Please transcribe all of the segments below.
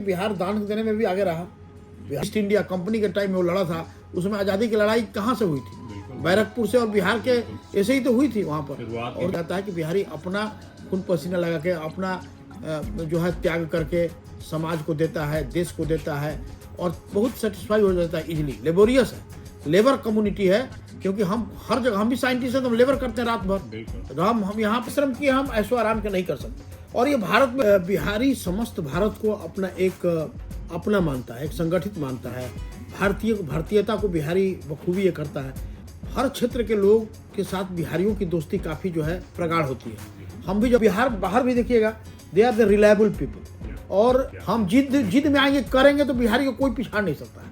बिहार दान देने में भी आगे रहा। ईस्ट इंडिया कंपनी के टाइम में वो लड़ा था, उसमें आज़ादी की लड़ाई कहाँ से हुई थी? बैरकपुर से और बिहार के ऐसे ही तो हुई थी वहाँ पर। और कहता है कि बिहारी अपना खून पसीना लगा के अपना जो है त्याग करके समाज को देता है, देश को देता है और बहुत सेटिस्फाई हो जाता है इजीली। लेबोरियस है, लेबर कम्युनिटी है, क्योंकि हम हर जगह, हम भी साइंटिस्ट हैं तो हम लेबर करते हैं रात भर, हम यहाँ पर श्रम किए, हम ऐशो आराम के नहीं कर सकते। और ये भारत में बिहारी समस्त भारत को अपना एक अपना मानता है, एक संगठित मानता है। भारतीयता को बिहारी बखूबी ये करता है। हर क्षेत्र के लोग के साथ बिहारियों की दोस्ती काफ़ी जो है प्रगाढ़ होती है। हम भी जब बिहार बाहर भी देखिएगा, they are the reliable people. और हम जिद में आएंगे, करेंगे तो बिहारी को कोई पिछाड़ नहीं सकता है।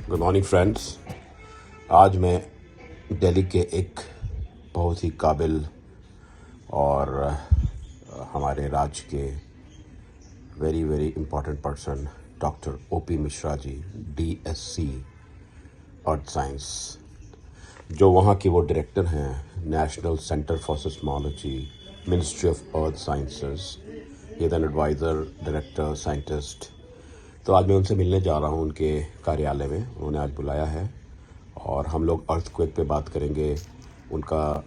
Good morning friends. आज मैं दिल्ली के एक बहुत ही काबिल और हमारे राज्य के very very important person doctor O P Mishra ji, DSc earth science, जो वहाँ के वो डायरेक्टर हैं national centre for seismology, ministry of earth sciences, ये एन एडवाइज़र, डायरेक्टर, साइंटिस्ट। तो आज मैं उनसे मिलने जा रहा हूँ उनके कार्यालय में, उन्होंने आज बुलाया है और हम लोग अर्थक्वेक पे बात करेंगे, उनका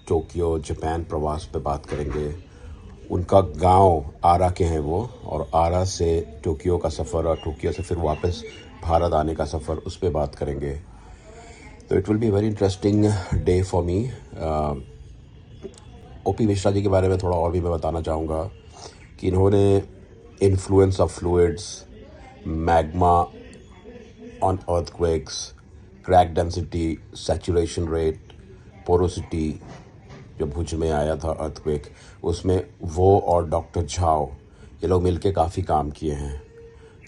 टोक्यो जापान प्रवास पे बात करेंगे, उनका गांव आरा के हैं वो, और आरा से टोक्यो का सफ़र और टोक्यो से फिर वापस भारत आने का सफ़र, उस पर बात करेंगे। तो it will be very interesting day for me. O P Mishra ji के बारे में थोड़ा और भी मैं बताना चाहूँगा कि इन्होंने influence of fluids, magma on earthquakes, crack density, saturation rate, porosity, जो भुज में आया था earthquake, उसमें वो और डॉक्टर झाओ ये लोग मिलके काफ़ी काम किए हैं।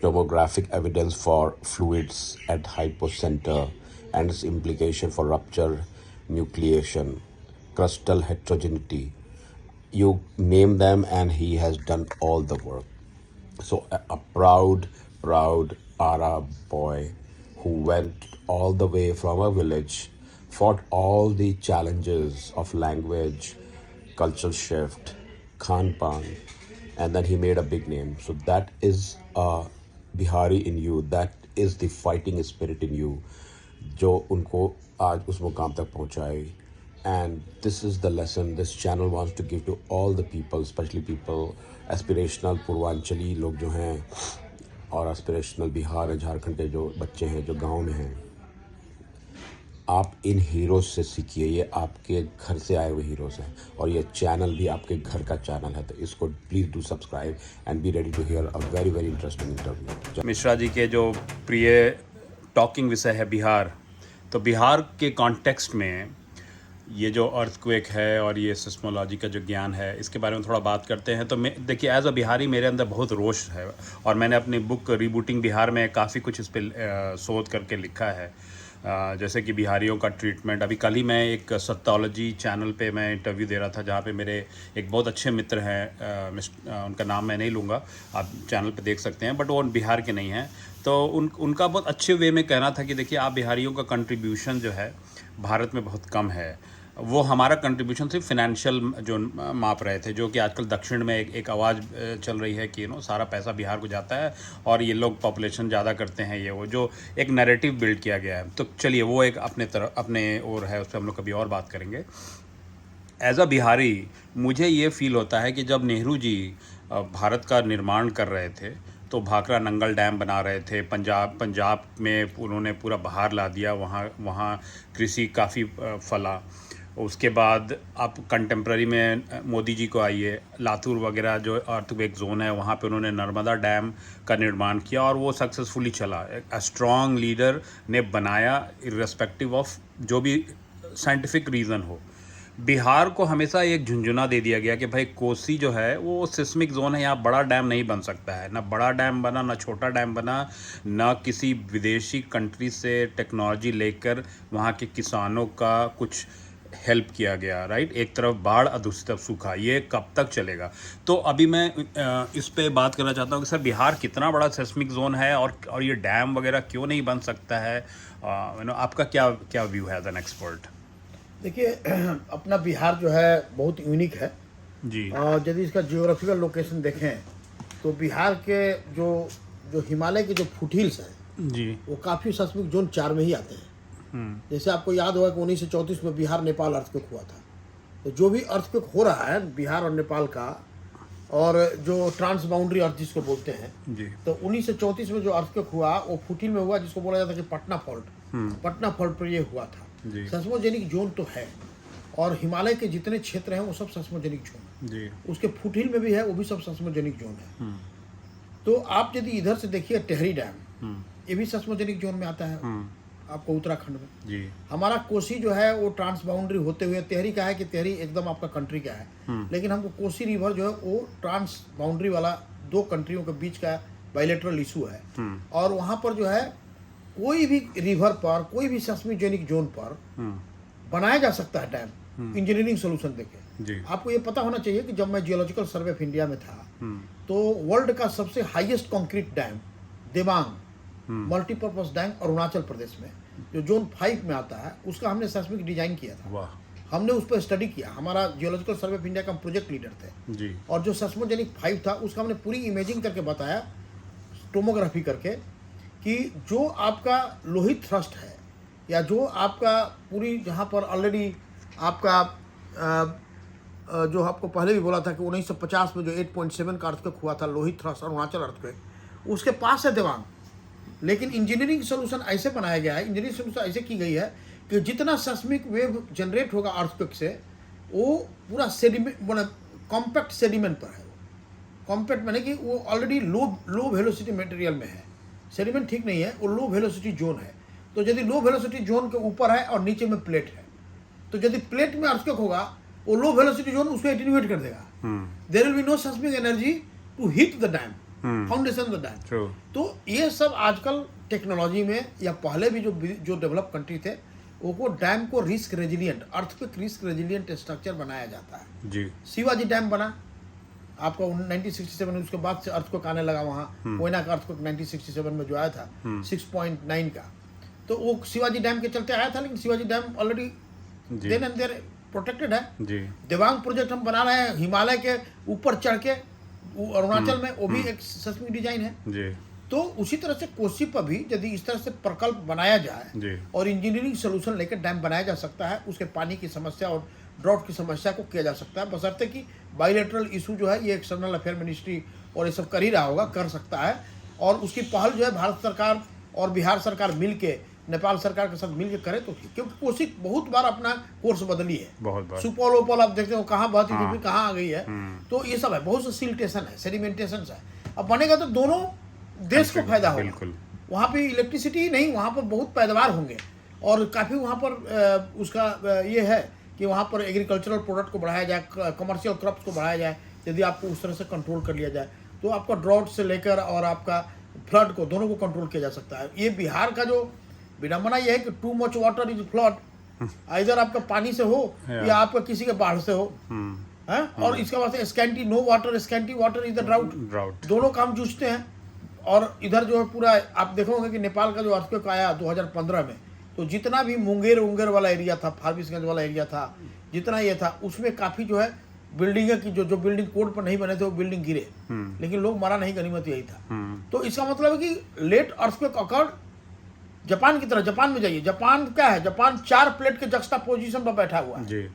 Tomographic evidence for fluids at hypocenter and its implication for rupture, nucleation, crustal heterogeneity. You name them and he has done all the work. So a proud Arab boy who went all the way from a village, fought all the challenges of language, cultural shift, Khan-Pan, and then he made a big name. So that is a Bihari in you, that is the fighting spirit in you, जो उनको आज उस मुकाम तक पहुँचाए. And this is the lesson this channel wants to give to all the people, especially people aspirational Purvanchali लोग जो हैं, और aspirational बिहार झारखंड के जो बच्चे हैं जो गांव में हैं। आप इन हीरोज़ से सीखिए, ये आपके घर से आए हुए हीरोज़ हैं और ये चैनल भी आपके घर का चैनल है। तो इसको please do subscribe and be ready to hear a very very interesting interview. Mishra ji के जो प्रिय टॉकिंग विषय है बिहार, तो बिहार के कॉन्टेक्स्ट में ये जो अर्थक्वेक है और ये सिस्मोलॉजी का जो ज्ञान है, इसके बारे में थोड़ा बात करते हैं। तो मैं देखिए, एज अ बिहारी मेरे अंदर बहुत रोष है और मैंने अपनी बुक रीबूटिंग बिहार में काफ़ी कुछ इस पर शोध करके लिखा है। जैसे कि बिहारियों का ट्रीटमेंट, अभी कल ही मैं एक सत्तोलॉजी चैनल पे मैं इंटरव्यू दे रहा था, जहाँ पे मेरे एक बहुत अच्छे मित्र हैं, उनका नाम मैं नहीं लूँगा, आप चैनल पे देख सकते हैं, बट वो बिहार के नहीं हैं। तो उनका बहुत अच्छे वे में कहना था कि देखिए, आप बिहारियों का कंट्रीब्यूशन जो है भारत में बहुत कम है। वो हमारा कंट्रीब्यूशन सिर्फ फिनेंशियल जो माप रहे थे, जो कि आजकल दक्षिण में एक आवाज़ चल रही है कि सारा पैसा बिहार को जाता है और ये लोग पॉपुलेशन ज़्यादा करते हैं, ये वो जो एक नैरेटिव बिल्ड किया गया है। तो चलिए, वो एक अपने ओर है, उस पर हम लोग कभी और बात करेंगे। एज अ बिहारी मुझे ये फील होता है कि जब नेहरू जी भारत का निर्माण कर रहे थे तो भाखड़ा नंगल डैम बना रहे थे, पंजाब में उन्होंने पूरा बहार ला दिया, वहाँ कृषि काफ़ी फला। उसके बाद आप कंटेम्प्ररी में मोदी जी को आइए, लातूर वगैरह जो अर्थक्वेक जोन है वहाँ पे उन्होंने नर्मदा डैम का निर्माण किया और वो सक्सेसफुली चला। एक स्ट्रॉन्ग लीडर ने बनाया, इर्रेस्पेक्टिव ऑफ जो भी साइंटिफिक रीज़न हो। बिहार को हमेशा एक झुंझुना दे दिया गया कि भाई कोसी जो है वो सिस्मिक जोन है, यहाँ बड़ा डैम नहीं बन सकता है। ना बड़ा डैम बना, ना छोटा डैम बना, ना किसी विदेशी कंट्री से टेक्नोलॉजी लेकर वहाँ के किसानों का कुछ हेल्प किया गया, राइट? एक तरफ बाढ़ और दूसरी तरफ सूखा, ये कब तक चलेगा? तो अभी मैं इस पे बात करना चाहता हूँ कि सर बिहार कितना बड़ा सेस्मिक जोन है और ये डैम वगैरह क्यों नहीं बन सकता है? आपका क्या क्या व्यू है एज एन एक्सपर्ट? देखिए अपना बिहार जो है बहुत यूनिक है जी और यदि इसका जियोग्राफिकल लोकेशन देखें तो बिहार के जो जो हिमालय के जो फुटहिल्स हैं जी वो काफ़ी सेस्मिक जोन 4 में ही आते हैं। जैसे आपको याद होगा कि 1934 में बिहार नेपाल अर्थक्वेक हुआ था। तो जो भी अर्थक्वेक हो रहा है बिहार और नेपाल का और जो ट्रांस बाउंड्री अर्थ जिसको बोलते हैं, जी तो 1934 में जो अर्थक्वेक हुआ वो फुटहिल में हुआ जिसको बोला जाता है कि पटना फॉल्ट। पटना फॉल्ट पर ये हुआ था। जी सेस्मोजेनिक जोन तो है और हिमालय के जितने क्षेत्र हैं वो सब सेस्मोजेनिक जोन है। जी उसके फुटहिल में भी है, वो भी सब सेस्मोजेनिक जोन है। तो आप यदि इधर से देखिए टेहरी डैम, ये भी सेस्मोजेनिक जोन में आता है आपको उत्तराखंड में। जी हमारा कोसी जो है वो ट्रांस बाउंड्री होते हुए, तेहरी का है कि तेहरी एकदम आपका कंट्री का है, लेकिन हमको कोसी रिवर जो है वो ट्रांस बाउंड्री वाला 2 कंट्रियों के बीच का बायलैटरल इशू है। और वहाँ पर जो है कोई भी रिवर पर, कोई भी सेस्मोजेनिक जोन पर बनाया जा सकता है डैम, इंजीनियरिंग सोल्यूशन देके। जी आपको ये पता होना चाहिए कि जब मैं जियोलॉजिकल सर्वे ऑफ इंडिया में था तो वर्ल्ड का सबसे highest concrete dam Devang multipurpose dam Arunachal Pradesh में जो जोन 5 में आता है उसका हमने सेस्मिक डिजाइन किया था। वाह हमने उस पर स्टडी किया, हमारा जियोलॉजिकल सर्वे ऑफ इंडिया का प्रोजेक्ट लीडर थे। जी और जो सेस्मोजेनिक 5 था उसका हमने पूरी इमेजिंग करके बताया, टोमोग्राफी करके, कि जो आपका लोहित थ्रस्ट है या जो आपका पूरी जहाँ पर ऑलरेडी आपका जो आपको पहले भी बोला था कि 1950 में जो 8.7 का अर्थक्वेक हुआ था लोहित थ्रस्ट अरुणाचल अर्थक्वेक, उसके पास है देवांग। लेकिन इंजीनियरिंग सोल्यूशन ऐसे बनाया गया है, इंजीनियरिंग सोल्यूशन ऐसे की गई है कि जितना सेस्मिक वेव जनरेट होगा अर्थक्वेक से वो पूरा सेडिमेंट कॉम्पैक्ट सेडिमेंट पर है। कॉम्पैक्ट माने कि वो ऑलरेडी लो वेलोसिटी मटेरियल में है। सेडिमेंट ठीक नहीं है, वो लो वेलोसिटी जोन है। तो यदि लो वेलोसिटी जोन के ऊपर है और नीचे में प्लेट है, तो यदि प्लेट में अर्थक्वेक होगा वो लो वेलोसिटी जोन उसको एटेन्यूएट कर देगा। There will be no seismic energy to hit the dam, foundation the dam. तो ये सब आजकल टेक्नोलॉजी में या पहले भी जो डेवलप कंट्री थे वो डैम को risk resilient, earthquake risk resilient structure बनाया जाता है। जी शिवाजी डैम बना आपका 1967 में, उसके बाद से अर्थक्वेक आने लगा वहाँ। कोयना का अर्थक्वेक 1967 में जो आया था 6.9 का, तो वो शिवाजी डैम के चलते आया था। लेकिन Shivaji dam already then and there protected है। जी देवांग प्रोजेक्ट हम बना रहे हैं हिमालय के ऊपर चढ़ के अरुणाचल में, वो भी एक सेस्मिक डिजाइन है। जी तो उसी तरह से कोसी पर भी यदि इस तरह से प्रकल्प बनाया जी। जाए और इंजीनियरिंग सोल्यूशन लेकर डैम बनाया जा सकता है, उसके पानी की समस्या और ड्रॉट की समस्या को किया जा सकता है, बशर्ते कि बायलैटरल इशू जो है ये एक्सटर्नल अफेयर मिनिस्ट्री और ये सब कर ही रहा होगा, कर सकता है। और उसकी पहल जो है भारत सरकार और बिहार सरकार मिल के नेपाल सरकार के साथ मिल के करे तो ठीक, क्योंकि कोसी बहुत बार अपना कोर्स बदली है। बहुत बार सुपौल उपौल आप देखते हो कहाँ बहती थी, कहाँ आ गई है। तो ये सब है, बहुत से सिल्टेशन है, सेडिमेंटेशन है। अब बनेगा तो दोनों देश को फायदा होगा। बिल्कुल। वहाँ पे इलेक्ट्रिसिटी नहीं, वहाँ पर बहुत पैदावार होंगे और काफ़ी वहाँ पर उसका ये है कि वहाँ पर एग्रीकल्चरल प्रोडक्ट को बढ़ाया जाए, कमर्शियल क्रॉप्स को बढ़ाया जाए। यदि आपको उस तरह से कंट्रोल कर लिया जाए तो आपका ड्रॉट से लेकर और आपका फ्लड को, दोनों को कंट्रोल किया जा सकता है। ये बिहार का जो विडम्बना ये है कि too much water is flood, इधर आपका पानी से हो या आपका किसी के बाढ़ से हो है। और इसका वास्ते scanty no water, scanty water is the drought, दोनों काम जूझते हैं। और इधर जो है पूरा आप देखोगे कि नेपाल का जो अर्थक्वेक आया 2015 में, तो जितना भी मुंगेर वाला एरिया था, फारबिसगंज वाला एरिया था, जितना ये था उसमें काफ़ी जो है बिल्डिंग की जो बिल्डिंग कोड पर नहीं बने थे वो बिल्डिंग गिरे, लेकिन लोग मरा नहीं, गनीमत यही था। तो इसका मतलब है कि लेट अर्थक्वेक अकर्ड जापान की तरह। जापान में जाइए, जापान क्या है, जापान 4 प्लेट के जक्स्टा पोजिशन पर बैठा हुआ है। जी।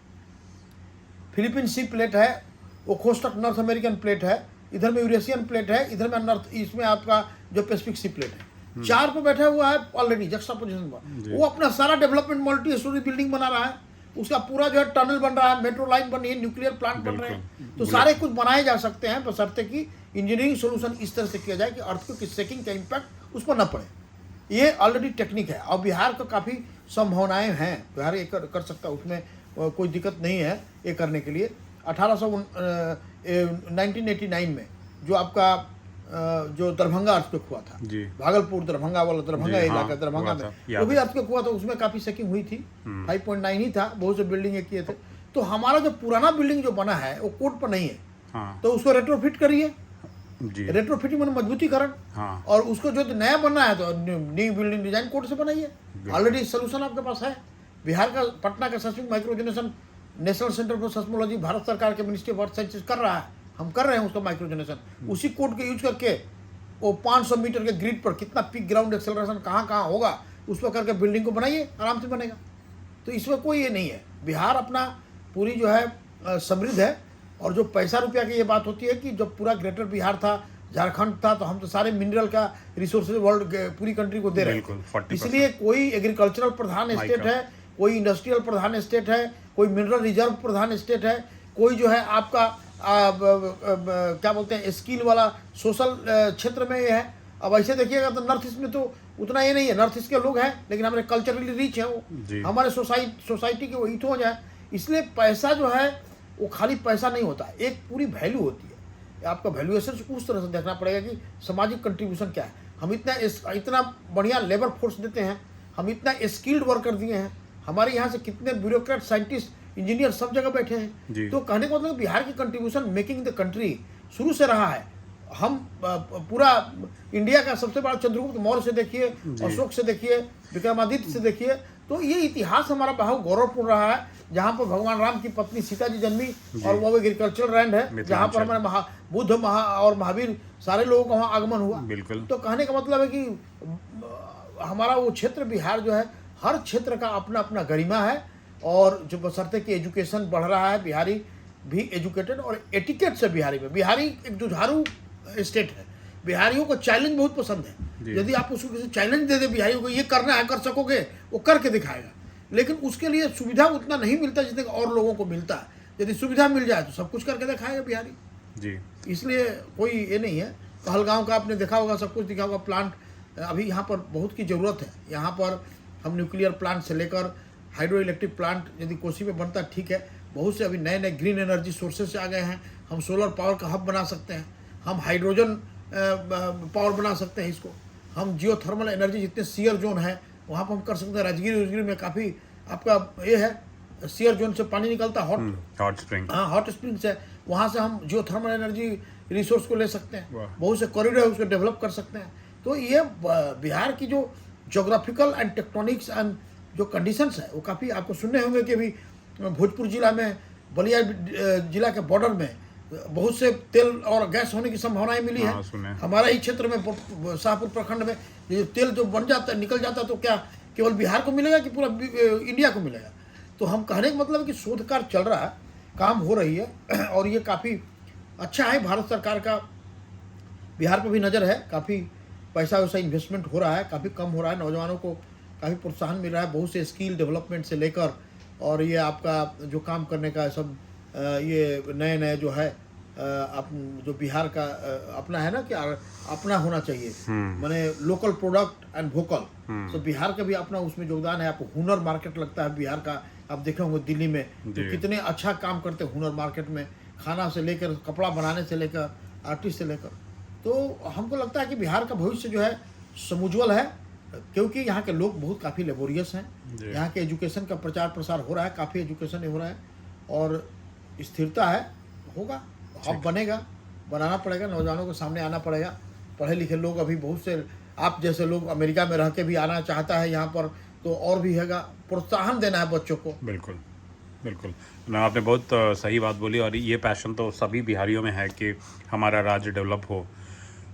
फिलीपीन सी प्लेट है, वो कोस्टक नॉर्थ अमेरिकन प्लेट है, इधर में यूरेशियन प्लेट है, इधर में नॉर्थ ईस्ट में आपका जो पैसिफिक सी प्लेट है। 4 पे बैठा हुआ है ऑलरेडी जक्स्टा पोजिशन पर। वो अपना सारा डेवलपमेंट मल्टी स्टोरी बिल्डिंग बना रहा है, उसका पूरा जो है टनल बन रहा है, मेट्रो लाइन बन रही है, न्यूक्लियर प्लांट बन रहे हैं। तो सारे कुछ बनाए जा सकते हैं, बशर्ते कि इंजीनियरिंग सोल्यूशन इस तरह से किया जाए कि अर्थक्वेक की सेकिंग का इम्पैक्ट उस पर न पड़े। ये ऑलरेडी टेक्निक है और बिहार को काफ़ी संभावनाएं हैं, बिहार ये कर सकता है, उसमें कोई दिक्कत नहीं है ये करने के लिए। 1989 में जो आपका जो दरभंगा अर्थक्वेक हुआ था, जी भागलपुर दरभंगा वाला, दरभंगा जी, इलाका, हाँ, दरभंगा हुआ में था, वो याद भी है। अर्थक्वेक हुआ था, उसमें काफ़ी शेकिंग हुई थी। 5.9 ही था, बहुत से बिल्डिंग किए थे। तो हमारा जो पुराना बिल्डिंग जो बना है वो कोड पर नहीं है, हाँ तो उसको रेट्रोफिट करिए। जी रेट्रोफिटिंग में मजबूतीकरण, हाँ और उसको जो नया बनना है तो न्यू बिल्डिंग डिजाइन कोड से बनाइए। ऑलरेडी सोल्यूशन आपके पास है। बिहार का पटना का seismic microzonation national centre for seismology Bharat सरकार के मिनिस्ट्री ऑफ अर्थ साइंसेज कर रहा है, हम कर रहे हैं उसका माइक्रोजनेशन। उसी कोड के यूज करके वो 500 मीटर के ग्रिड पर कितना पीक ग्राउंड एक्सेलरेशन कहाँ कहाँ होगा उस पर करके बिल्डिंग को बनाइए, आराम से बनेगा। तो इसमें कोई ये नहीं है। बिहार अपना पूरी जो है समृद्ध है। और जो पैसा रुपया की ये बात होती है कि जब पूरा ग्रेटर बिहार था, झारखंड था, तो हम तो सारे मिनरल का रिसोर्सेज वर्ल्ड पूरी कंट्री को दे रहे बिल्कुल, हैं। 40%। इसलिए कोई एग्रीकल्चरल प्रधान स्टेट है, कोई इंडस्ट्रियल प्रधान स्टेट है, कोई मिनरल रिजर्व प्रधान स्टेट है, कोई जो है आपका क्या बोलते हैं स्किल वाला सोशल क्षेत्र में ये है। अब ऐसे देखिएगा तो नॉर्थ ईस्ट में तो उतना ये नहीं है, नॉर्थ ईस्ट के लोग हैं लेकिन हमारे कल्चरली रिच हैं, वो हमारे सोसाइटी के वो ईटोज हैं। इसलिए पैसा जो है वो खाली पैसा नहीं होता, एक पूरी वैल्यू होती है। आपका वैल्यूएशन उस तरह से देखना पड़ेगा कि सामाजिक कंट्रीब्यूशन क्या है। हम इतना बढ़िया लेबर फोर्स देते हैं, हम इतना स्किल्ड वर्कर दिए हैं, हमारे यहाँ से कितने ब्यूरोक्रेट, साइंटिस्ट, इंजीनियर सब जगह बैठे हैं। तो कहने का मतलब बिहार की कंट्रीब्यूशन मेकिंग द कंट्री शुरू से रहा है। हम पूरा इंडिया का सबसे बड़ा चंद्रगुप्त मौर्य से देखिए, अशोक से देखिए, विक्रमादित्य से देखिए, तो ये इतिहास हमारा बहुत गौरवपूर्ण रहा है। जहाँ पर भगवान राम की पत्नी सीता जी जन्मी और वो एग्रीकल्चरल लैंड है, जहाँ पर हमारे बुद्ध और महावीर सारे लोगों का वहाँ आगमन हुआ। बिल्कुल। तो कहने का मतलब है कि हमारा वो क्षेत्र बिहार जो है, हर क्षेत्र का अपना अपना गरिमा है। और जो बशर्ते कि एजुकेशन बढ़ रहा है, बिहारी भी एजुकेटेड और एटिकेट से बिहारी एक जुझारू स्टेट है। बिहारियों को चैलेंज बहुत पसंद है। यदि आप उसको किसी चैलेंज दे दे बिहारियों को, ये करना है, कर सकोगे, वो करके दिखाएगा। लेकिन उसके लिए सुविधा उतना नहीं मिलता जितने और लोगों को मिलता है। यदि सुविधा मिल जाए तो सब कुछ करके दिखाएगा बिहारी जी। इसलिए कोई ये नहीं है। पहलगांव का आपने देखा होगा, सब कुछ दिखा होगा। प्लांट अभी यहाँ पर बहुत की ज़रूरत है। यहाँ पर हम न्यूक्लियर प्लांट से लेकर हाइड्रो इलेक्ट्रिक प्लांट यदि कोसी में बनता है ठीक है। बहुत से अभी नए नए ग्रीन एनर्जी सोर्सेज से आ गए हैं। हम सोलर पावर का हब बना सकते हैं, हम हाइड्रोजन पावर बना सकते हैं इसको, हम जियो थर्मल एनर्जी जितने सीयर जोन है वहाँ पर हम कर सकते हैं। राजगिरी में काफ़ी आपका ये है, सीयर जोन से पानी निकलता है, हॉट स्प्रिंग, हाँ हॉट स्प्रिंग से, वहाँ से हम जियो थर्मल एनर्जी रिसोर्स को ले सकते हैं। वाह। बहुत से कॉरिडोर है उसको डेवलप कर सकते हैं। तो ये बिहार की जो जोग्राफिकल एंड टेक्टोनिक्स एंड जो कंडीशंस है वो काफ़ी आपको सुनने होंगे कि अभी भोजपुर जिला में, बलिया जिला के बॉर्डर में बहुत से तेल और गैस होने की संभावनाएं मिली है। हमारा ही क्षेत्र में शाहपुर प्रखंड में ये तेल जो बन जाता है, निकल जाता है, तो क्या केवल बिहार को मिलेगा कि पूरा इंडिया को मिलेगा? तो हम कहने का मतलब है कि शोध कार्य चल रहा है, काम हो रही है और ये काफ़ी अच्छा है। भारत सरकार का बिहार पर भी नज़र है, काफ़ी पैसा वैसा इन्वेस्टमेंट हो रहा है, काफ़ी कम हो रहा है। नौजवानों को काफ़ी प्रोत्साहन मिल रहा है, बहुत से स्किल डेवलपमेंट से लेकर, और ये आपका जो काम करने का सब ये नए नए जो है आप जो बिहार का अपना है ना कि अपना होना चाहिए, माने लोकल प्रोडक्ट एंड वोकल। तो बिहार का भी अपना उसमें योगदान है। आपको हुनर मार्केट लगता है बिहार का, आप देखे होंगे दिल्ली में तो कितने अच्छा काम करते हैं हुनर मार्केट में, खाना से लेकर कपड़ा बनाने से लेकर आर्टिस्ट से लेकर। तो हमको लगता है कि बिहार का भविष्य जो है समुज्वल है, क्योंकि यहाँ के लोग बहुत काफ़ी लेबोरियस हैं। यहाँ के एजुकेशन का प्रचार प्रसार हो रहा है, काफ़ी एजुकेशन हो रहा है और स्थिरता है, होगा, अब बनेगा, बनाना पड़ेगा, नौजवानों को सामने आना पड़ेगा। पढ़े लिखे लोग अभी बहुत से, आप जैसे लोग अमेरिका में रह के भी आना चाहता है यहाँ पर, तो और भी हैगा, प्रोत्साहन देना है बच्चों को। बिल्कुल बिल्कुल ना, आपने बहुत सही बात बोली। और ये पैशन तो सभी बिहारियों में है कि हमारा राज्य डेवलप हो।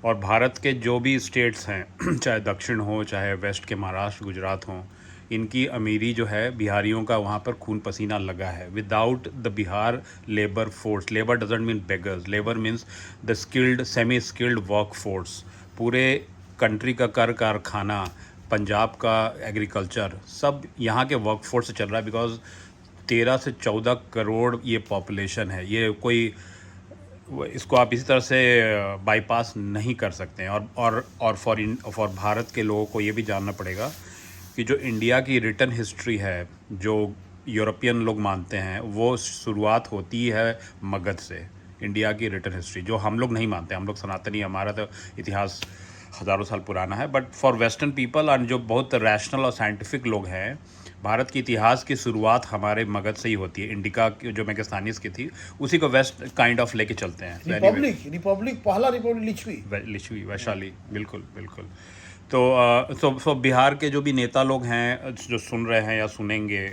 और भारत के जो भी स्टेट्स हैं, चाहे दक्षिण हो, चाहे वेस्ट के महाराष्ट्र, गुजरात हो, इनकी अमीरी जो है बिहारियों का वहाँ पर खून पसीना लगा है। Without the Bihar labour force, labour doesn't mean beggars, labour means the skilled, semi skilled work force. पूरे कंट्री का कर कारखाना, पंजाब का एग्रीकल्चर, सब यहाँ के वर्क फोर्स से चल रहा है। बिकॉज 13 से 14 करोड़ ये पॉपुलेशन है। ये कोई, इसको आप इसी तरह से बाईपास नहीं कर सकते हैं। और फॉर भारत के लोगों को ये भी जानना पड़ेगा कि जो इंडिया की रिटन हिस्ट्री है, जो यूरोपियन लोग मानते हैं, वो शुरुआत होती है मगध से। इंडिया की रिटन हिस्ट्री, जो हम लोग नहीं मानते। हम लोग सनातनी, हमारा तो इतिहास हज़ारों साल पुराना है, बट फॉर वेस्टर्न पीपल और जो बहुत रैशनल और साइंटिफिक लोग हैं, भारत के इतिहास की शुरुआत हमारे मगध से ही होती है। इंडिका जो मेगास्थानीज की थी, उसी को वेस्ट काइंड ऑफ लेके चलते हैं। रिपब्लिक पहला रिपब्लिक लिच्छवी लिच्छवी, वैशाली, बिल्कुल बिल्कुल। तो बिहार के जो भी नेता लोग हैं जो सुन रहे हैं या सुनेंगे,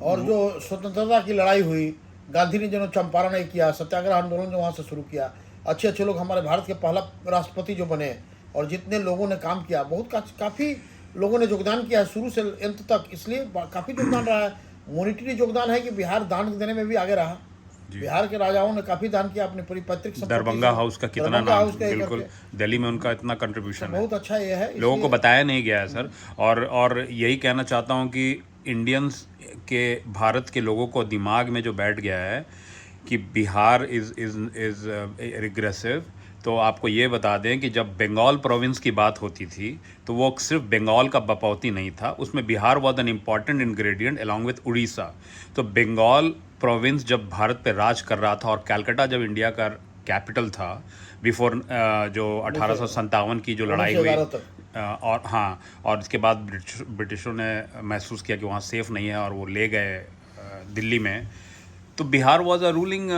और जो स्वतंत्रता की लड़ाई हुई, गांधी ने जो चंपारण नहीं किया, सत्याग्रह आंदोलन जो वहाँ से शुरू किया, अच्छे अच्छे लोग हमारे भारत के पहला राष्ट्रपति जो बने, और जितने लोगों ने काम किया, बहुत काफ़ी लोगों ने योगदान किया शुरू से अंत तक, इसलिए काफ़ी योगदान रहा है। मॉनिटरी योगदान है कि बिहार दान देने में भी आगे रहा। बिहार के राजाओं ने काफ़ी दान किया अपने पैतृक संपत्ति। दरभंगा हाउस का कितना नाम, बिल्कुल, दिल्ली में उनका इतना कंट्रीब्यूशन है, बहुत अच्छा ये है, लोगों को बताया नहीं गया है सर। और यही कहना चाहता हूँ कि इंडियंस के, भारत के लोगों को दिमाग में जो बैठ गया है कि बिहार इज़ रिग्रेसिव। तो आपको ये बता दें कि जब बंगाल प्रोविंस की बात होती थी तो वो सिर्फ बंगाल का बपौती नहीं था, उसमें Bihar was an important ingredient along with Orissa. तो बंगाल प्रोविंस जब भारत पे राज कर रहा था, और कलकत्ता जब इंडिया का कैपिटल था बिफोर जो 1857 की जो लड़ाई हुई, और हाँ, और इसके बाद ब्रिटिशों ने महसूस किया कि वहाँ सेफ नहीं है और वो ले गए दिल्ली में। तो Bihar was a ruling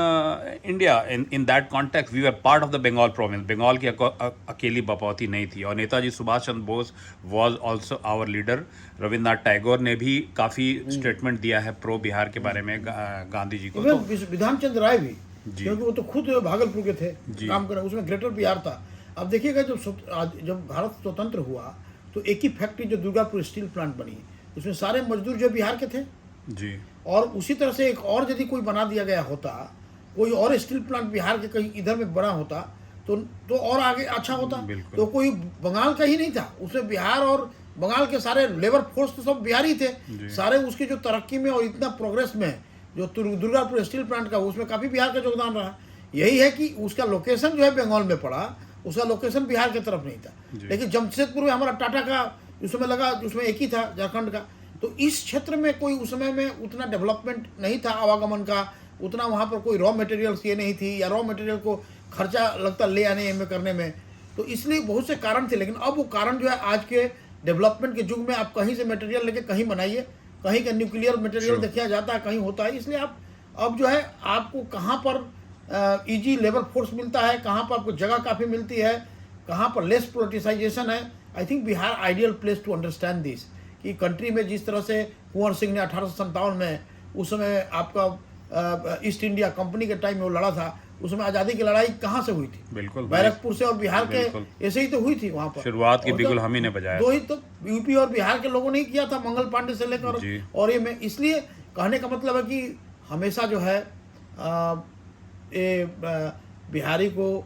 India in that context. We are part of the Bengal province. Bengal की अकेली बपौती नहीं थी। और Netaji Subhash Chandra Bose was also our leader. Rabindranath Tagore ने भी काफ़ी स्टेटमेंट दिया है प्रो बिहार के बारे में गांधी जी को। तो विधान चंद्र राय भी, क्योंकि वो तो खुद भागलपुर के थे, काम कर, उसमें ग्रेटर बिहार था। अब देखिएगा, जब भारत स्वतंत्र हुआ तो एक ही फैक्ट्री जो दुर्गापुर स्टील प्लांट बनी, उसमें सारे मजदूर जो बिहार के थे जी। और उसी तरह से एक और यदि कोई बना दिया गया होता, कोई और स्टील प्लांट बिहार के कहीं इधर में बना होता तो और आगे अच्छा होता। तो कोई बंगाल का ही नहीं था, उसमें बिहार और बंगाल के सारे लेबर फोर्स तो सब बिहारी थे सारे। उसकी जो तरक्की में और इतना प्रोग्रेस में जो दुर्गापुर स्टील प्लांट का, उसमें काफ़ी बिहार का योगदान रहा। यही है कि उसका लोकेशन जो है बंगाल में पड़ा, उसका लोकेशन बिहार की तरफ नहीं था। लेकिन जमशेदपुर में हमारा टाटा का उसमें लगा, उसमें एक ही था झारखंड का। तो इस क्षेत्र में कोई उस समय में उतना डेवलपमेंट नहीं था आवागमन का, उतना वहाँ पर कोई रॉ मटेरियल्स ये नहीं थी, या रॉ मटेरियल को खर्चा लगता ले आने में करने में। तो इसलिए बहुत से कारण थे। लेकिन अब वो कारण जो है आज के डेवलपमेंट के युग में, आप कहीं से मटेरियल लेके कहीं बनाइए, कहीं का न्यूक्लियर मटेरियल देखा जाता है, कहीं होता है। इसलिए आप अब जो है आपको कहाँ पर ईजी लेबर फोर्स मिलता है, कहाँ पर आपको जगह काफ़ी मिलती है, कहाँ पर लेस पोलिटिसाइजेशन है। I think Bihar ideal place to understand this, कि कंट्री में जिस तरह से कुंवर सिंह ने 1857 में, उस समय आपका ईस्ट इंडिया कंपनी के टाइम में वो लड़ा था, उसमें आज़ादी की लड़ाई कहाँ से हुई थी? बिल्कुल, बैरकपुर से और बिहार के ऐसे ही तो हुई थी वहाँ पर। शुरुआत की बिल्कुल हम ही ने बजाया, दो ही तो यूपी और बिहार के लोगों ने ही किया था, मंगल पांडे से लेकर। और ये मैं इसलिए कहने का मतलब है कि हमेशा जो है बिहारी को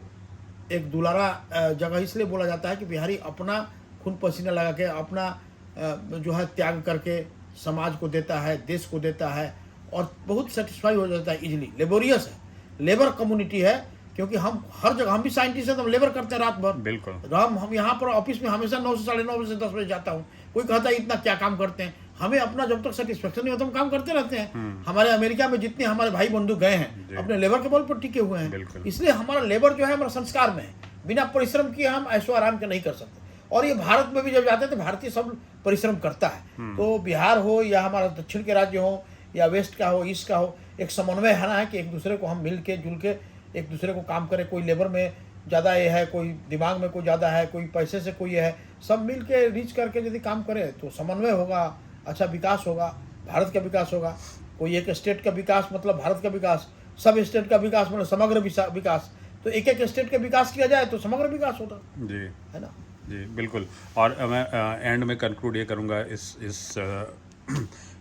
एक दुलारा जगह इसलिए बोला जाता है कि बिहारी अपना खून पसीना लगा के, अपना जो है त्याग करके समाज को देता है, देश को देता है, और बहुत सेटिस्फाई हो जाता है इजीली। लेबोरियस है, लेबर कम्युनिटी है, क्योंकि हम हर जगह, हम भी साइंटिस्ट हैं तो हम लेबर करते हैं रात भर। बिल्कुल। हम यहाँ पर ऑफिस में हमेशा 9 से 9:30 बजे से 10 बजे जाता हूँ। कोई कहता है इतना क्या काम करते हैं, हमें अपना जब तक सेटिस्फेक्शन नहीं होता हम काम करते रहते हैं। हमारे अमेरिका में जितने हमारे भाई बंधु गए हैं अपने लेबर के बल पर टिके हुए हैं। इसलिए हमारा लेबर जो है हमारा संस्कार में है, बिना परिश्रम किए हम ऐशो आराम के नहीं कर सकते। और ये भारत में भी जब जाते हैं तो भारतीय सब परिश्रम करता है। तो बिहार हो या हमारा दक्षिण के राज्य हो या वेस्ट का हो, ईस्ट का हो, एक समन्वय है ना, कि एक दूसरे को हम मिल के जुल के एक दूसरे को काम करें। कोई लेबर में ज़्यादा ये है, कोई दिमाग में कोई ज़्यादा है, कोई पैसे से कोई ये है, सब मिल के रीच करके यदि काम करें तो समन्वय होगा, अच्छा विकास होगा, भारत का विकास होगा। कोई एक स्टेट का विकास मतलब भारत का विकास, सब स्टेट का विकास मतलब समग्र विकास। तो एक एक स्टेट का विकास किया जाए तो समग्र विकास होता जी, है ना जी, बिल्कुल। और मैं एंड में कंक्लूड ये करूँगा इस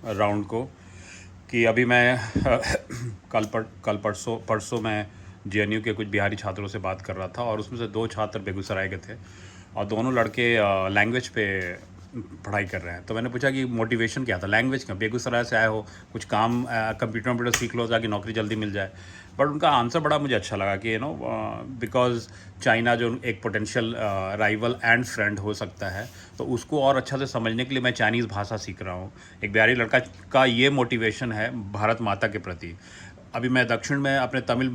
राउंड को, कि अभी मैं कल परसों मैं JNU के कुछ बिहारी छात्रों से बात कर रहा था, और उसमें से 2 छात्र बेगूसराय के थे, और दोनों लड़के लैंग्वेज पे पढ़ाई कर रहे हैं। तो मैंने पूछा कि मोटिवेशन क्या था, लैंग्वेज का, बेगूसराय से आए हो, कुछ काम कंप्यूटर सीख लो ताकि नौकरी जल्दी मिल जाए। बट उनका आंसर बड़ा मुझे अच्छा लगा कि बिकॉज चाइना जो एक पोटेंशियल राइवल एंड फ्रेंड हो सकता है, तो उसको और अच्छा से समझने के लिए मैं चाइनीज़ भाषा सीख रहा हूँ। एक बिहारी लड़का का ये मोटिवेशन है भारत माता के प्रति। अभी मैं दक्षिण में अपने तमिल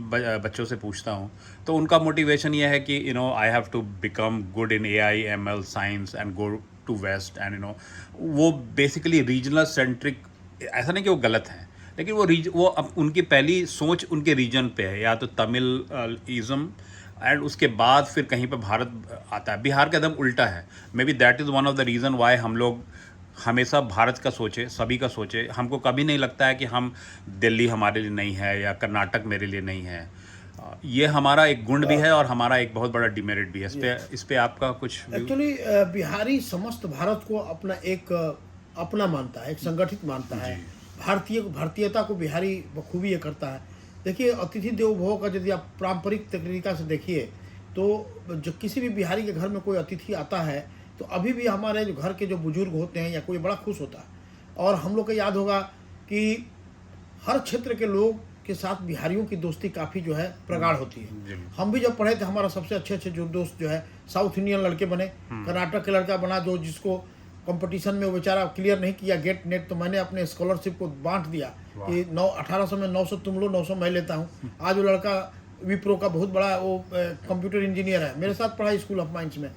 बच्चों से पूछता हूँ तो उनका मोटिवेशन ये है कि I have to become good in AI ML science and go to west and वो बेसिकली रीजनल सेंट्रिक, ऐसा नहीं कि वो गलत है, लेकिन वो अब उनकी पहली सोच उनके रीजन पे है, या तो तमिल इज़म एंड उसके बाद फिर कहीं पे भारत आता है। बिहार का एकदम उल्टा है। May be that is one of the reason why हम लोग हमेशा भारत का सोचे, सभी का सोचे। हमको कभी नहीं लगता है कि हम दिल्ली हमारे लिए नहीं है या कर्नाटक मेरे लिए नहीं है। ये हमारा एक गुण भी है और हमारा एक बहुत बड़ा डिमेरिट भी है। इस पे आपका कुछ एक्चुअली बिहारी समस्त भारत को अपना एक अपना मानता है, एक संगठित मानता है। भारतीयता को बिहारी बखूबी ये करता है। देखिए, अतिथि देवो भव का यदि आप पारंपरिक तरीका से देखिए तो जो किसी भी बिहारी के घर में कोई अतिथि आता है तो अभी भी हमारे जो घर के जो बुजुर्ग होते हैं या कोई बड़ा खुश होता है। और हम लोग को याद होगा कि हर क्षेत्र के लोग के साथ बिहारियों की दोस्ती काफ़ी जो है प्रगाढ़ होती है। हम भी जब पढ़े थे, हमारा सबसे अच्छे जो दोस्त जो है साउथ इंडियन लड़के बने। कर्नाटक के लड़का बना जो जिसको कंपटीशन में वो बेचारा क्लियर नहीं किया गेट नेट, तो मैंने अपने स्कॉलरशिप को बांट दिया कि 1800 में 900 तुम लो, 900 मैं लेता हूँ। आज वो लड़का विप्रो का बहुत बड़ा वो कंप्यूटर इंजीनियर है, मेरे साथ पढ़ा स्कूल ऑफ माइंस में।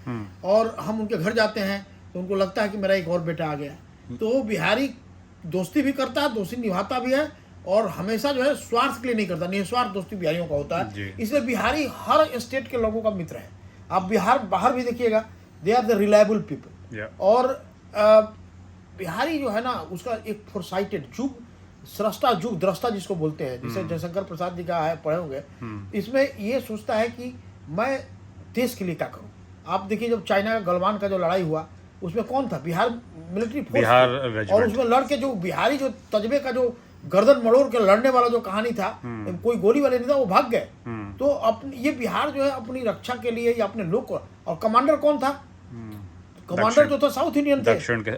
और हम उनके घर जाते हैं तो उनको लगता है कि मेरा एक और बेटा आ गया। तो बिहारी दोस्ती भी करता है, दोस्ती निभाता भी है, और हमेशा जो है स्वार्थ के लिए नहीं करता, निस्वार्थ दोस्ती बिहारियों का होता है। इसलिए बिहारी हर स्टेट के लोगों का मित्र है। आप बिहार बाहर भी देखिएगा, they are the reliable people. और बिहारी जो है ना, उसका एक फोरसाइटेड जुग स्रष्टा जुग द्रष्टा जिसको बोलते हैं, जैसे जयशंकर प्रसाद जी का है, पढ़े होंगे। इसमें ये सोचता है कि मैं देश के लिए क्या करूं। आप देखिए, जब चाइना का गलवान का जो लड़ाई हुआ उसमें कौन था? Bihar military force. और उसमें लड़के जो बिहारी जो तजबे का जो गर्दन मड़ोड़ के लड़ने वाला जो कहानी था, कोई गोली वाले नहीं था, वो भाग गए। तो अपनी ये बिहार जो है अपनी रक्षा के लिए या अपने लोग को, और कमांडर कौन था? कमांडर जो था साउथ इंडियन थे।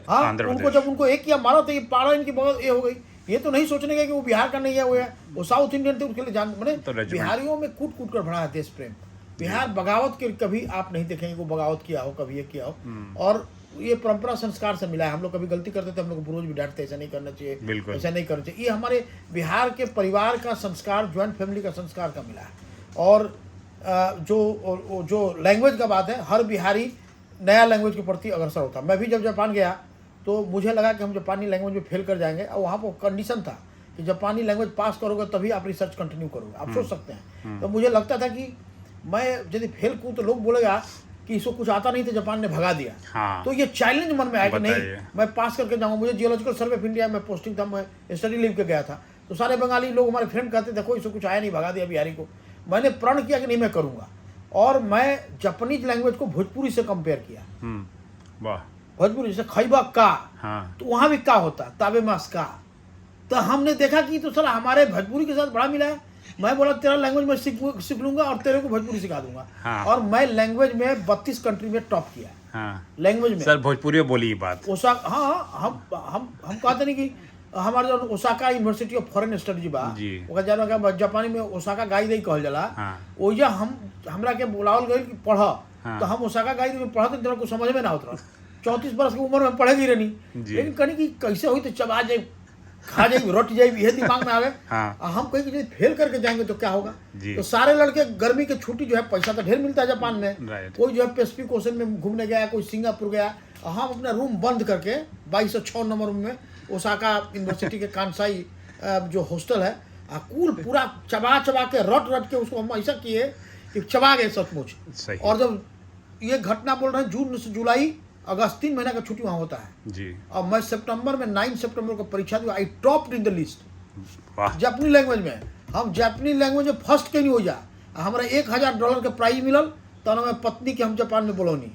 हाँ, उनको जब उनको एक किया मारा तो ये पारा इनकी बहुत ये हो गई। ये तो नहीं सोचने का कि वो बिहार का नहीं है, वो है, वो साउथ इंडियन थे, उसके लिए जान मैंने तो बिहारियों में कूट कूट कर भरा है देश प्रेम। बिहार बगावत के कभी आप नहीं देखेंगे वो बगावत किया हो, कभी ये किया हो। और ये परंपरा संस्कार से मिला है। हम लोग कभी गलती करते थे, हम लोग बुरोज भी डांटते, ऐसा नहीं करना चाहिए, ऐसा नहीं करना चाहिए। ये हमारे बिहार के परिवार का संस्कार, ज्वाइंट फैमिली का संस्कार का मिला है। और जो लैंग्वेज का बात है, हर बिहारी नया लैंग्वेज के प्रति अग्रसर होता। मैं भी जब जापान गया तो मुझे लगा कि हम जापानी लैंग्वेज में फेल कर जाएंगे, और वहाँ पर कंडीशन था कि जापानी लैंग्वेज पास करोगे तभी आप रिसर्च कंटिन्यू करोगे। आप सोच सकते हैं। तो मुझे लगता था कि मैं यदि फेल करूँ तो लोग बोलेगा कि इसको कुछ आता नहीं था, जापान ने भगा दिया। हाँ। तो ये चैलेंज मन में आया कि नहीं, मैं पास करके जाऊँगा। मुझे जियोलॉजिकल सर्वे ऑफ इंडिया में पोस्टिंग था, मैं स्टडी लीव के गया था। तो सारे बंगाली लोग हमारे फ्रेंड कहते देखो इसको कुछ आया नहीं, भगा दिया बिहारी को। मैंने प्रण किया कि नहीं, मैं करूँगा। और मैं जापानीज लैंग्वेज को भोजपुरी से कंपेयर किया। वाह। भोजपुरी जैसे खैबा का, हाँ। तो वहाँ भी का होता, ताबे मास का। तो हमने देखा कि तो साला हमारे भोजपुरी के साथ बड़ा मिला है। मैं बोला तेरा लैंग्वेज मैं सीख लूंगा और तेरे को भोजपुरी सिखा दूंगा। हाँ। और मैं लैंग्वेज में 32 कंट्री में टॉप किया। हाँ। लैंग्वेज में सर भोजपुरी में बोली बात। ओसाका, हाँ, हम कहते नहीं कि हमारे जो Osaka university of foreign studies बा, ओका जाना जापानी में ओसाका गाइड कहल जाला। ओजा हमरा के बुलावल गइल कि पढ़। तो हम ओसाका गाइड में पढ़ते तेरे को समझ में ना होता। 34 बरस की उम्र में पढ़ेगी रहनी, लेकिन कहीं कि कैसे हुई तो चबा जाए, खा जाए, रट जाए, ये दिमाग में आ गए। हम कहीं कि फेल करके जाएंगे तो क्या होगा। तो सारे लड़के गर्मी की छुट्टी जो है, पैसा तो ढेर मिलता है जापान में, कोई जो है पैसिफिक ओशन में घूमने गया, कोई सिंगापुर गया। हम अपना रूम बंद करके 2206 नंबर रूम में ओसाका यूनिवर्सिटी के कांसाई जो हॉस्टल है, कूल पूरा चबा के रट के उसको हम ऐसा किए कि चबा गए सचमुच। और जब ये घटना बोल रहे हैं, जून से जुलाई अगस्त 3 महीना का छुट्टी वहाँ होता है जी। और मैं सितंबर में 9 सितंबर को परीक्षा दी, आई टॉप्ड इन द लिस्ट जापानी लैंग्वेज में। हम जापानी लैंग्वेज में फर्स्ट के नहीं हो जा, हमारा $1000 के प्राइज मिलल। तो मैं पत्नी के हम जापान में बोलौनी।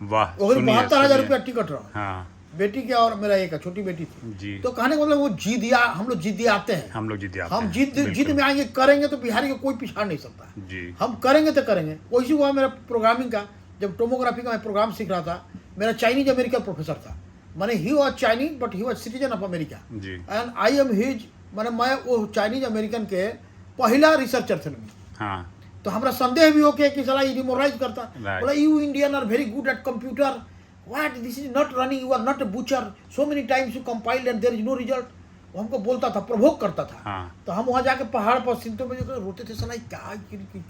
वाह। 72,000 रुपया टिकट रहा। हाँ। बेटी के और मेरा एक छोटी बेटी थी जी। तो कहने का मतलब वो जिदिया, हम लोग जिद्दी आते हैं, हम जिद में आएंगे, करेंगे तो बिहारी को कोई पिछाड़ नहीं सकता जी। हम करेंगे तो करेंगे। वैसे हुआ मेरा प्रोग्रामिंग का, जब टोमोग्राफी का मैं प्रोग्राम सीख रहा था, मेरा चाइनीज अमेरिकन प्रोफेसर था। मैंने he was Chinese but he was citizen of America and I am his, मैंने मैं वो चाइनीज अमेरिकन के पहला रिसर्चर थे। हाँ। तो हमारा संदेह भी हो के कि साला डिमोरलाइज करता। बोला you Indian are very good at computer, what this is not running, you are not a butcher, so many times you compiled and there is no result. वो हमको बोलता था, प्रभोग करता था। हाँ। तो हम वहाँ जाके पहाड़ पर सिंटों में जो रोते थे, सला क्या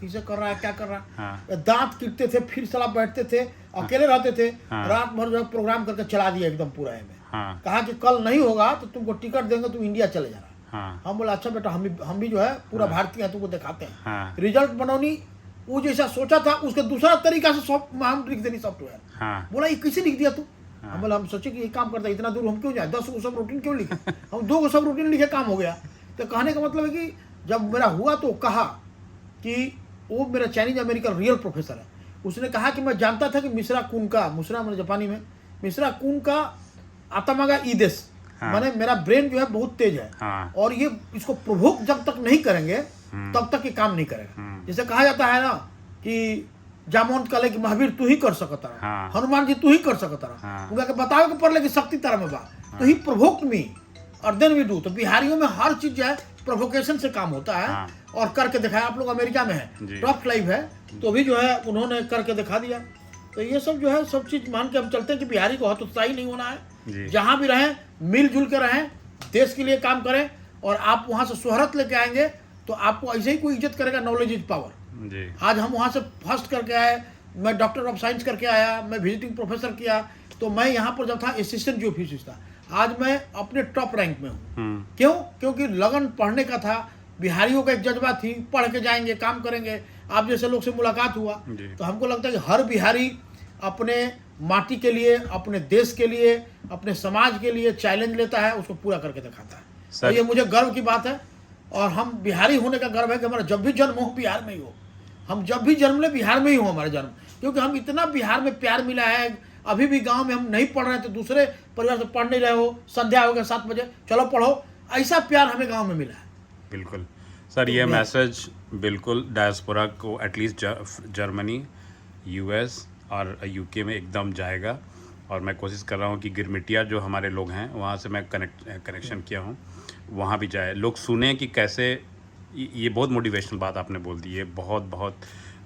किसे कर रहा है, क्या कर रहा है। हाँ। दांत कीटते थे, फिर सला बैठते थे, अकेले रहते थे। हाँ। रात भर जो है प्रोग्राम करके चला दिया एकदम पूरा में। हाँ। कहा कि कल नहीं होगा तो तुमको टिकट देंगे, तुम इंडिया चले जाना। हाँ। हम बोला अच्छा बेटा, हम भी जो है पूरा भारतीय हैं, तुमको दिखाते हैं। हाँ। रिजल्ट बनौनी वो जैसा सोचा था उसके दूसरा तरीका से हम लिख देनी सॉफ्टवेयर। हाँ। बोला ये कैसे लिख दिया तू? हम बोला हम सोचे कि ये काम करता है, इतना दूर हम क्यों जाए, 10 को सब रूटीन क्यों लिखे। हम 2 को सब रूटीन लिखे, काम हो गया। तो कहने का मतलब है कि जब मेरा हुआ तो कहा कि वो मेरा चाइनीज अमेरिकन रियल प्रोफेसर है। उसने कहा कि मैं जानता था कि मिश्रा कुन का, मिश्रा मैंने जापानी में, मिश्रा कुन का आत्मागा ईदेश, माने मेरा ब्रेन जो है बहुत तेज है। हाँ। और ये इसको प्रोवोक जब तक नहीं करेंगे तब तक ये काम नहीं करेगा। जैसे कहा जाता है ना कि जामवंत कले कि महावीर तू ही कर सकता रहा, हाँ। हनुमान जी तू ही कर सकता रहा। हाँ। उनका बतावे के पड़ले कि शक्ति तरह में बा, तो ही प्रोवोक मी और देन वी डू। तो बिहारियों में हर चीज जो है प्रोवोकेशन से काम होता है। हाँ। और करके दिखाया। आप लोग अमेरिका में है, जी। टॉप लाइव है, तो भी जो है उन्होंने करके दिखा दिया। तो ये सब जो है सब चीज मान के हम चलते हैं कि बिहारी को हतोत्साही नहीं होना जी। है। जहां भी रहें मिलजुल के रहें, देश के लिए काम करें। और आप वहां से शोहरत लेके आएंगे तो आपको ऐसे ही कोई इज्जत करेगा। Knowledge is power. जी। आज हम वहाँ से फर्स्ट करके आए, मैं डॉक्टर ऑफ साइंस करके आया, मैं विजिटिंग प्रोफेसर किया। तो मैं यहाँ पर जब था असिस्टेंट जियोफिजिस्ट था, आज मैं अपने टॉप रैंक में हूँ। क्यों? क्योंकि लगन पढ़ने का था। बिहारियों का एक जज्बा थी, पढ़ के जाएंगे, काम करेंगे। आप जैसे लोग से मुलाकात हुआ तो हमको लगता है कि हर बिहारी अपने माटी के लिए, अपने देश के लिए, अपने समाज के लिए चैलेंज लेता है, उसको पूरा करके दिखाता है। तो ये मुझे गर्व की बात है। और हम बिहारी होने का गर्व है कि हमारा जब भी जन्म हो बिहार में ही हो। हम जब भी जन्म ले बिहार में ही हो हमारा जन्म, क्योंकि हम इतना बिहार में प्यार मिला है। अभी भी गांव में हम नहीं पढ़ रहे तो दूसरे परिवार से पढ़ नहीं रहे हो, संध्या हो गया 7 बजे चलो पढ़ो, ऐसा प्यार हमें गांव में मिला है। बिल्कुल सर, ये मैसेज बिल्कुल डायस्पोरा को एटलीस्ट जर्मनी, यूएस और यूके में एकदम जाएगा। और मैं कोशिश कर रहा हूँ कि गिरमिटिया जो हमारे लोग हैं वहाँ से मैं कनेक्शन किया हूँ, वहाँ भी जाए, लोग सुने कि कैसे। ये बहुत मोटिवेशनल बात आपने बोल दी। ये बहुत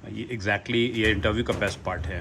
ये एग्जैक्टली ये इंटरव्यू का बेस्ट पार्ट है।